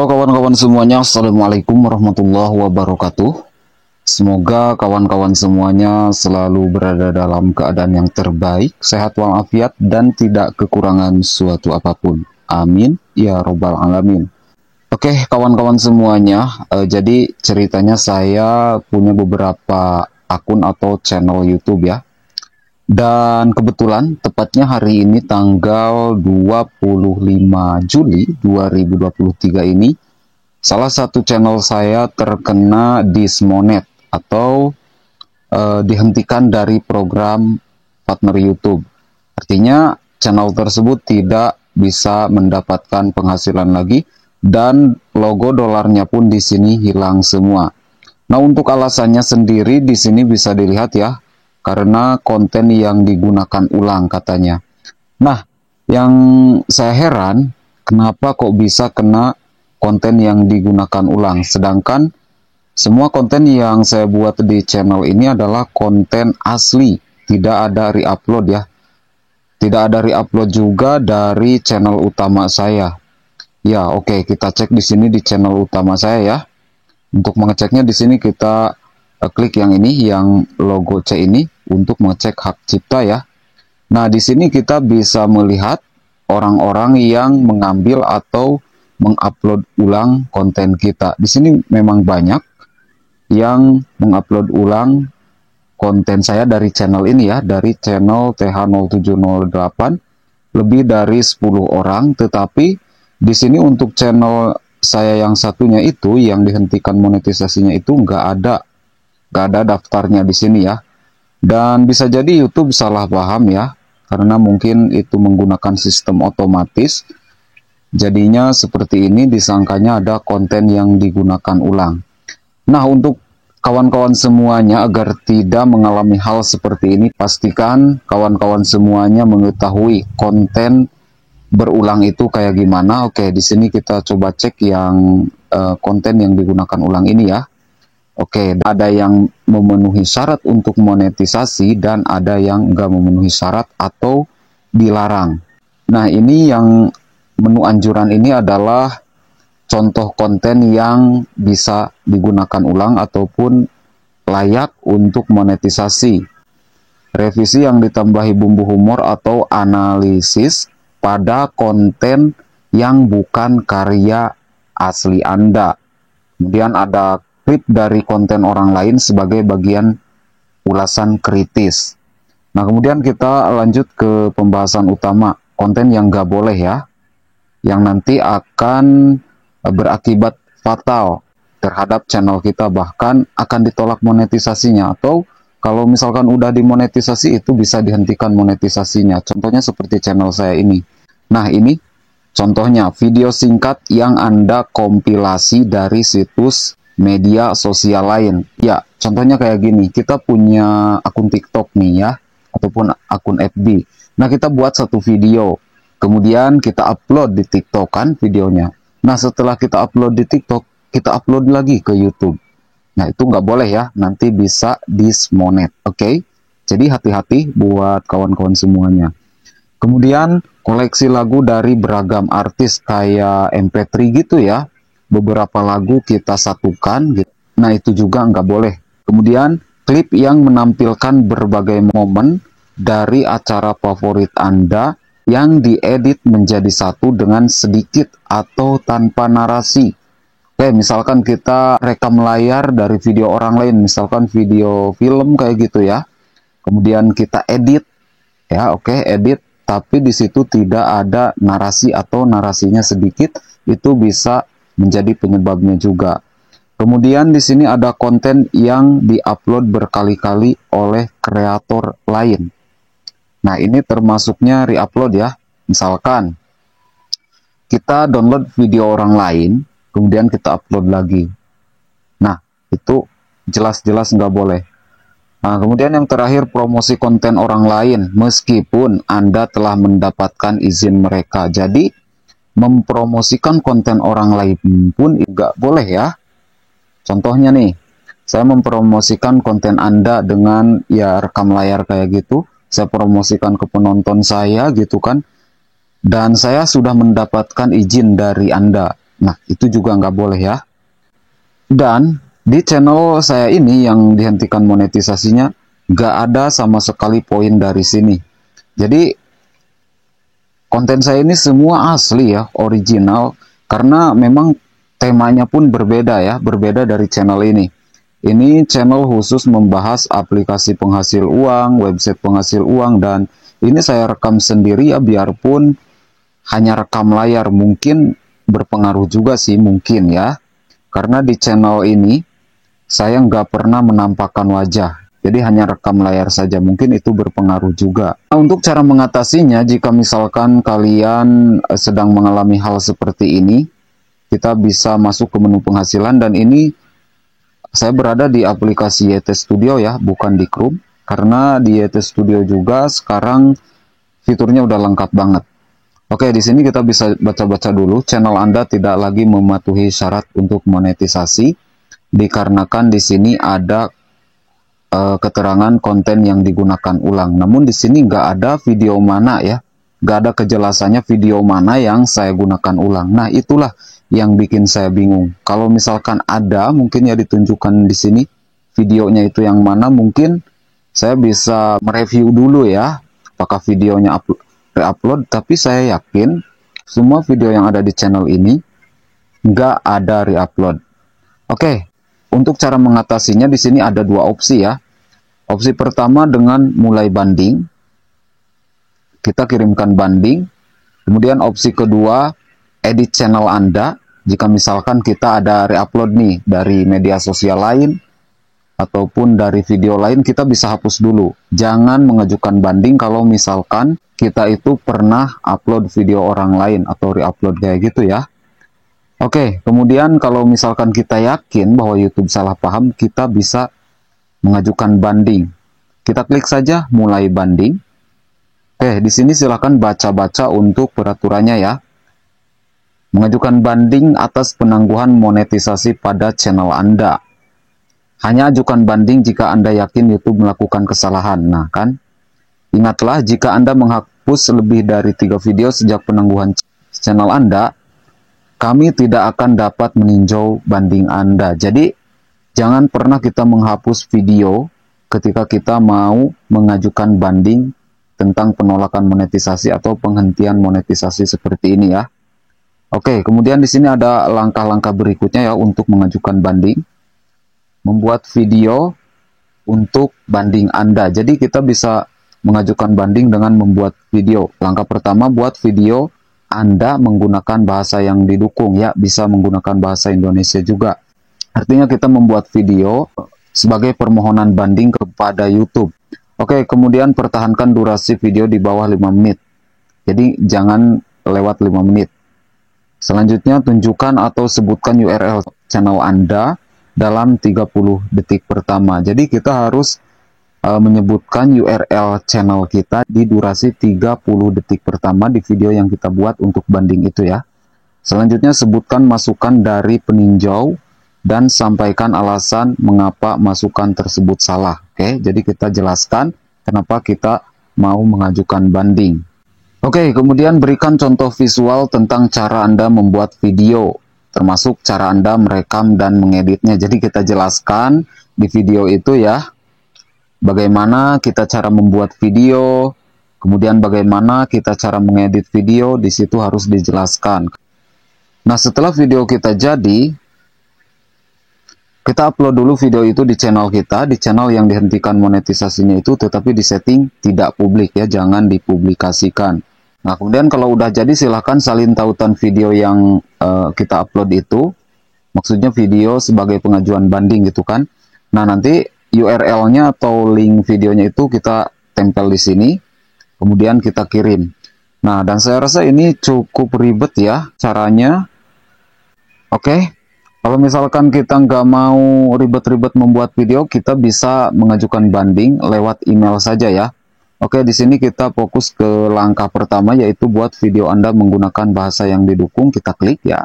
Halo kawan-kawan semuanya, Assalamualaikum warahmatullahi wabarakatuh. Semoga kawan-kawan semuanya selalu berada dalam keadaan yang terbaik, sehat walafiat, dan tidak kekurangan suatu apapun. Amin, ya robbal alamin. Oke kawan-kawan semuanya, jadi ceritanya saya punya beberapa akun atau channel YouTube ya. Dan kebetulan tepatnya hari ini tanggal 25 Juli 2023 ini salah satu channel saya terkena dismonet atau dihentikan dari program partner YouTube. Artinya channel tersebut tidak bisa mendapatkan penghasilan lagi dan logo dolarnya pun di sini hilang semua. Nah, untuk alasannya sendiri di sini bisa dilihat ya, karena konten yang digunakan ulang katanya. Nah, yang saya heran, kenapa kok bisa kena konten yang digunakan ulang, sedangkan semua konten yang saya buat di channel ini adalah konten asli, tidak ada re-upload ya. Tidak ada re-upload juga dari channel utama saya. Ya, oke, kita cek di sini di channel utama saya ya. Untuk mengeceknya di sini kita klik yang ini, yang logo C ini untuk mengecek hak cipta ya. Nah, di sini kita bisa melihat orang-orang yang mengambil atau mengupload ulang konten kita. Di sini memang banyak yang mengupload ulang konten saya dari channel ini ya, dari channel TH0708, lebih dari 10 orang, tetapi di sini untuk channel saya yang satunya itu yang dihentikan monetisasinya itu nggak ada daftarnya di sini ya. Dan bisa jadi YouTube salah paham ya, karena mungkin itu menggunakan sistem otomatis. Jadinya seperti ini, disangkanya ada konten yang digunakan ulang. Nah, untuk kawan-kawan semuanya agar tidak mengalami hal seperti ini, pastikan kawan-kawan semuanya mengetahui konten berulang itu kayak gimana. Oke, di sini kita coba cek yang konten yang digunakan ulang ini ya. Oke, ada yang memenuhi syarat untuk monetisasi dan ada yang nggak memenuhi syarat atau dilarang. Nah, ini yang menu anjuran ini adalah contoh konten yang bisa digunakan ulang ataupun layak untuk monetisasi. Revisi yang ditambahi bumbu humor atau analisis pada konten yang bukan karya asli Anda. Kemudian ada klip dari konten orang lain sebagai bagian ulasan kritis. Nah, kemudian kita lanjut ke pembahasan utama, konten yang nggak boleh ya, yang nanti akan berakibat fatal terhadap channel kita, bahkan akan ditolak monetisasinya, atau kalau misalkan udah dimonetisasi itu bisa dihentikan monetisasinya. Contohnya seperti channel saya ini. Nah, ini contohnya video singkat yang Anda kompilasi dari situs media sosial lain. Ya, contohnya kayak gini. Kita punya akun TikTok nih ya, ataupun akun FB. Nah, kita buat satu video, kemudian kita upload di TikTok kan videonya. Nah, setelah kita upload di TikTok, kita upload lagi ke YouTube. Nah, itu nggak boleh ya, nanti bisa dismonet. Oke? Jadi hati-hati buat kawan-kawan semuanya. Kemudian koleksi lagu dari beragam artis kayak MP3 gitu ya. Beberapa lagu kita satukan gitu. Nah, itu juga nggak boleh. Kemudian klip yang menampilkan berbagai momen dari acara favorit Anda yang diedit menjadi satu dengan sedikit atau tanpa narasi. Oke, misalkan kita rekam layar dari video orang lain, misalkan video film kayak gitu ya. Kemudian kita edit, ya oke, edit, tapi di situ tidak ada narasi atau narasinya sedikit, itu bisa menjadi penyebabnya juga. Kemudian di sini ada konten yang diupload berkali-kali oleh kreator lain. Nah, ini termasuknya re-upload ya. Misalkan kita download video orang lain, kemudian kita upload lagi. Nah, itu jelas-jelas nggak boleh. Nah, kemudian yang terakhir, promosi konten orang lain meskipun Anda telah mendapatkan izin mereka. Jadi, mempromosikan konten orang lain pun nggak boleh ya. Contohnya nih, saya mempromosikan konten Anda dengan ya rekam layar kayak gitu. Saya promosikan ke penonton saya gitu kan. Dan saya sudah mendapatkan izin dari Anda. Nah, itu juga nggak boleh ya. Dan di channel saya ini yang dihentikan monetisasinya, nggak ada sama sekali poin dari sini. Jadi konten saya ini semua asli ya, original, karena memang temanya pun berbeda ya, berbeda dari channel ini. Ini channel khusus membahas aplikasi penghasil uang, website penghasil uang, dan ini saya rekam sendiri ya, biarpun hanya rekam layar, mungkin berpengaruh juga sih, mungkin ya. Karena di channel ini saya nggak pernah menampakkan wajah, jadi hanya rekam layar saja, mungkin itu berpengaruh juga. Nah, untuk cara mengatasinya, jika misalkan kalian sedang mengalami hal seperti ini, kita bisa masuk ke menu penghasilan, dan ini saya berada di aplikasi YT Studio ya, bukan di Chrome, karena di YT Studio juga sekarang fiturnya udah lengkap banget. Oke, di sini kita bisa baca-baca dulu. Channel Anda tidak lagi mematuhi syarat untuk monetisasi, dikarenakan di sini ada keterangan konten yang digunakan ulang. Namun di sini nggak ada video mana ya, nggak ada kejelasannya video mana yang saya gunakan ulang. Nah, itulah yang bikin saya bingung. Kalau misalkan ada, mungkin ya ditunjukkan di sini videonya itu yang mana, mungkin saya bisa mereview dulu ya, apakah videonya re-upload. Tapi saya yakin semua video yang ada di channel ini nggak ada re-upload. Oke, untuk cara mengatasinya di sini ada dua opsi ya. Opsi pertama dengan mulai banding, kita kirimkan banding. Kemudian opsi kedua, edit channel Anda. Jika misalkan kita ada re-upload nih dari media sosial lain ataupun dari video lain, kita bisa hapus dulu. Jangan mengajukan banding kalau misalkan kita itu pernah upload video orang lain atau re-upload kayak gitu ya. Oke, kemudian kalau misalkan kita yakin bahwa YouTube salah paham, kita bisa mengajukan banding. Kita klik saja mulai banding. Oke, di sini silakan baca-baca untuk peraturannya ya. Mengajukan banding atas penangguhan monetisasi pada channel Anda. Hanya ajukan banding jika Anda yakin YouTube melakukan kesalahan. Nah kan, ingatlah jika Anda menghapus lebih dari 3 video sejak penangguhan channel Anda, kami tidak akan dapat meninjau banding Anda. Jadi, jangan pernah kita menghapus video ketika kita mau mengajukan banding tentang penolakan monetisasi atau penghentian monetisasi seperti ini ya. Oke, kemudian di sini ada langkah-langkah berikutnya ya untuk mengajukan banding. Membuat video untuk banding Anda. Jadi kita bisa mengajukan banding dengan membuat video. Langkah pertama, buat video Anda menggunakan bahasa yang didukung ya, bisa menggunakan bahasa Indonesia juga. Artinya kita membuat video sebagai permohonan banding kepada YouTube. Oke, kemudian pertahankan durasi video di bawah 5 menit. Jadi jangan lewat 5 menit. Selanjutnya, tunjukkan atau sebutkan URL channel Anda dalam 30 detik pertama. Jadi kita harus menyebutkan URL channel kita di durasi 30 detik pertama di video yang kita buat untuk banding itu ya. Selanjutnya, sebutkan masukan dari peninjau dan sampaikan alasan mengapa masukan tersebut salah. Oke, jadi kita jelaskan kenapa kita mau mengajukan banding. Oke, kemudian berikan contoh visual tentang cara Anda membuat video, termasuk cara Anda merekam dan mengeditnya. Jadi kita jelaskan di video itu ya, bagaimana kita cara membuat video, kemudian bagaimana kita cara mengedit video, di situ harus dijelaskan. Nah, setelah video kita jadi, kita upload dulu video itu di channel kita, di channel yang dihentikan monetisasinya itu, tetapi di setting tidak publik ya, jangan dipublikasikan. Nah, kemudian kalau udah jadi, silahkan salin tautan video yang kita upload itu, maksudnya video sebagai pengajuan banding gitu kan. Nah, nanti URL-nya atau link videonya itu kita tempel di sini, kemudian kita kirim. Nah, dan saya rasa ini cukup ribet ya caranya. Oke, kalau misalkan kita nggak mau ribet-ribet membuat video, kita bisa mengajukan banding lewat email saja ya. Oke, di sini kita fokus ke langkah pertama, yaitu buat video Anda menggunakan bahasa yang didukung. Kita klik ya.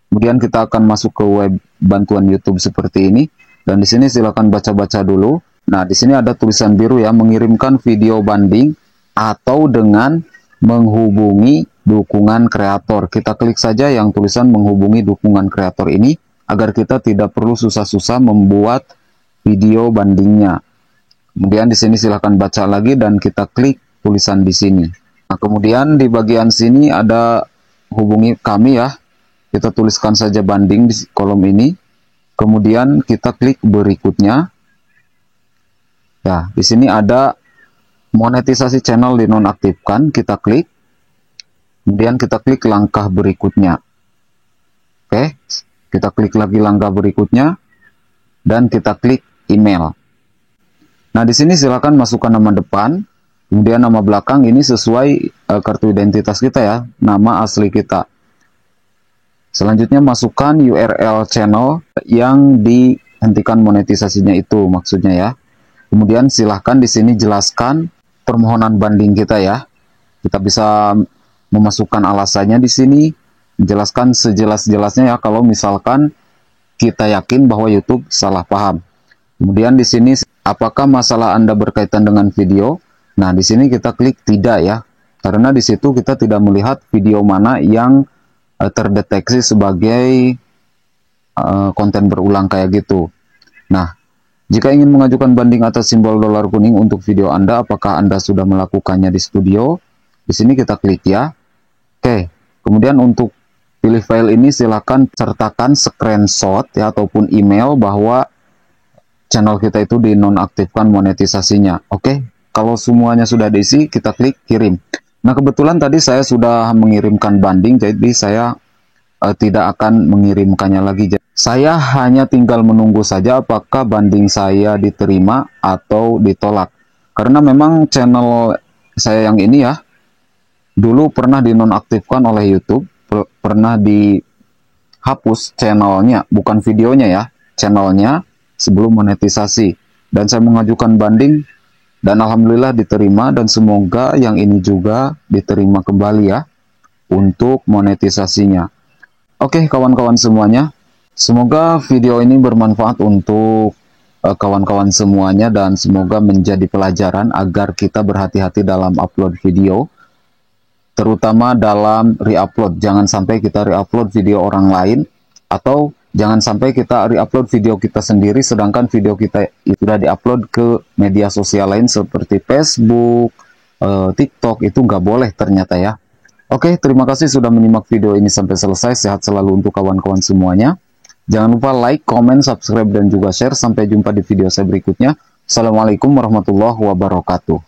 Kemudian kita akan masuk ke web bantuan YouTube seperti ini. Dan di sini silakan baca-baca dulu. Nah, di sini ada tulisan biru ya, mengirimkan video banding atau dengan menghubungi dukungan kreator. Kita klik saja yang tulisan menghubungi dukungan kreator ini agar kita tidak perlu susah-susah membuat video bandingnya. Kemudian di sini silahkan baca lagi dan kita klik tulisan di sini. Nah, kemudian di bagian sini ada hubungi kami ya. Kita tuliskan saja banding di kolom ini. Kemudian kita klik berikutnya. Nah, di sini ada monetisasi channel dinonaktifkan, kita klik. Kemudian kita klik langkah berikutnya. Oke, kita klik lagi langkah berikutnya dan kita klik email. Nah, di sini silakan masukkan nama depan, kemudian nama belakang ini sesuai kartu identitas kita ya, nama asli kita. Selanjutnya masukkan URL channel yang dihentikan monetisasinya itu maksudnya ya. Kemudian silahkan di sini jelaskan permohonan banding kita ya. Kita bisa memasukkan alasannya di sini, jelaskan sejelas-jelasnya ya kalau misalkan kita yakin bahwa YouTube salah paham. Kemudian di sini apakah masalah Anda berkaitan dengan video? Nah, di sini kita klik tidak ya. Karena di situ kita tidak melihat video mana yang terdeteksi sebagai konten berulang kayak gitu. Nah, jika ingin mengajukan banding atas simbol dolar kuning untuk video Anda, apakah Anda sudah melakukannya di studio? Di sini kita klik ya. Oke, kemudian untuk pilih file ini silakan sertakan screenshot ya ataupun email bahwa channel kita itu dinonaktifkan monetisasinya. Oke, kalau semuanya sudah diisi, kita klik kirim. Nah, kebetulan tadi saya sudah mengirimkan banding, jadi saya tidak akan mengirimkannya lagi. Saya hanya tinggal menunggu saja apakah banding saya diterima atau ditolak. Karena memang channel saya yang ini ya, dulu pernah dinonaktifkan oleh YouTube, pernah dihapus channelnya, bukan videonya ya, channelnya sebelum monetisasi. Dan saya mengajukan banding, dan alhamdulillah diterima, dan semoga yang ini juga diterima kembali ya untuk monetisasinya. Oke kawan-kawan semuanya, semoga video ini bermanfaat untuk kawan-kawan semuanya dan semoga menjadi pelajaran agar kita berhati-hati dalam upload video, terutama dalam re-upload. Jangan sampai kita re-upload video orang lain, atau jangan sampai kita re-upload video kita sendiri sedangkan video kita sudah di-upload ke media sosial lain seperti Facebook, TikTok. Itu nggak boleh ternyata ya. Oke, terima kasih sudah menyimak video ini sampai selesai. Sehat selalu untuk kawan-kawan semuanya. Jangan lupa like, comment, subscribe, dan juga share. Sampai jumpa di video saya berikutnya. Assalamualaikum warahmatullahi wabarakatuh.